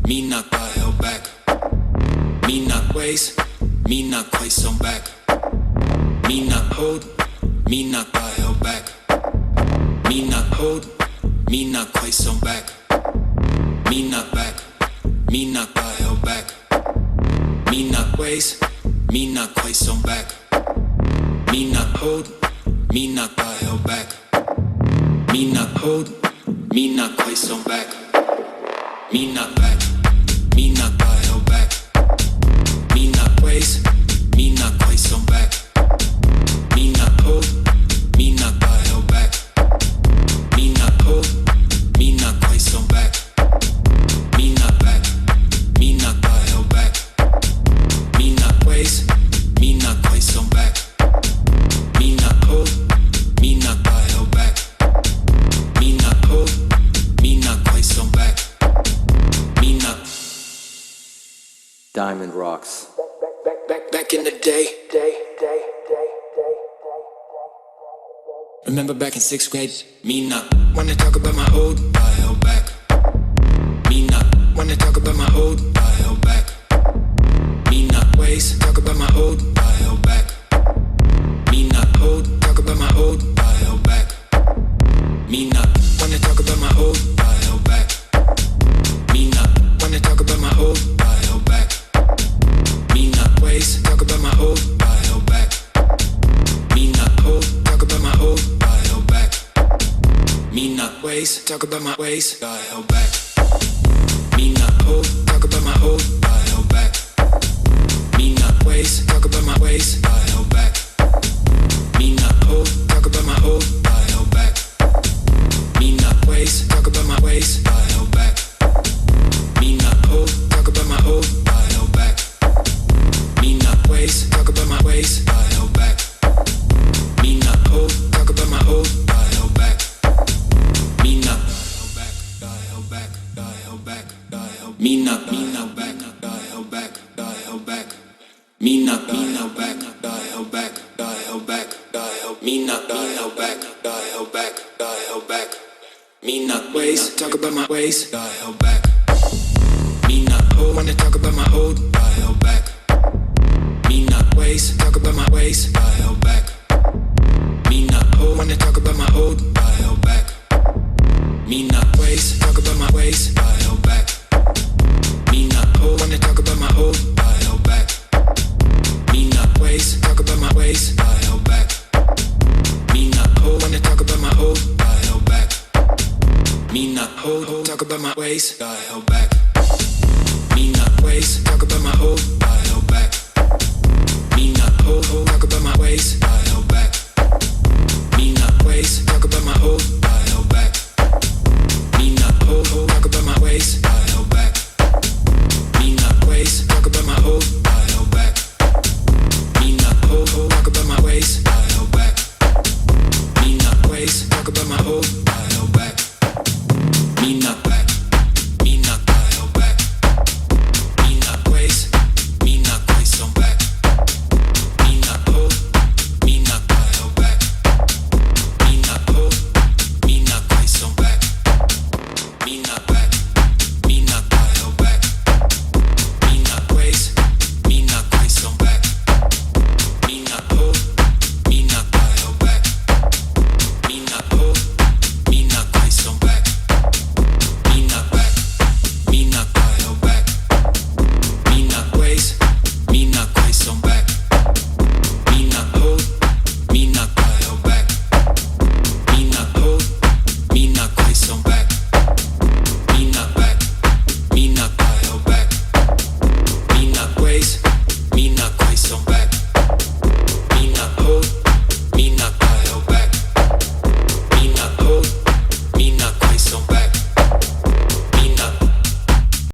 me not got held back. Me not waist, me not quite so back. Me not hold, me not got held back. Me not hold, me not quite so back. Me not back, me not got held back. Me not waist, me not quite so back. Me not hold, me not got held back. Me not hold, me not quite so back. Me not back, me not got held back. Me not waist, me not quite so back. Me not hold, me not got held back. Me not hold, me not quite so back. Me not back, me not got held back. Me not waist, me not quite so back. Me not hold, me not got held back. Me not hold, me not quite so back. Me not. Diamond Rocks. Back in the day. Remember back in 6th grade, me not wanna talk about my old, I held back. Me not wanna talk about my old, I held back. Me not waste, talk about my old, I held back. Me not hold, talk about my old, I held back. Me not wanna talk about my old, I held back. Me not wanna talk about my old, I held back. Me not waste, talk about my old, I held back. Me not hold, talk about my old, I held back. Me not waste, talk about my waist, I held back. Me not hold, talk about my old, I held back. Me not waste, talk about my waist, I held back. Me not hold, talk about my old, I held back. Me not waste, talk about my waist, I held back. Me not hold, talk about my old, I held back. Me not waste, talk about my waist, I held back. Me not hold, talk about my old, I held back. Me not held back, I held back, I held back, I held. Me not back, I held back, I held back. Me not held back, I held back, I held back, I held. Me not held back, I held back, I held back. Me not waste, talk about my waist, I held back. Me not hold, wanna talk about my old, I held back. Me not waste, talk about my waist, I held back. Me not hold, wanna talk about my old, I held back. Me not waste, talk about my waist, I held back. Me not hold, wanna talk about my old, I held back. Me not waste, talk about my waist, I held back. Me not hold, wanna talk about my old, I held back. Me not hold, talk about my waist, I held back. Me not waste, talk about my old, I held back. Me not hold, talk about my waist, I held back. Me not waste, talk about my old.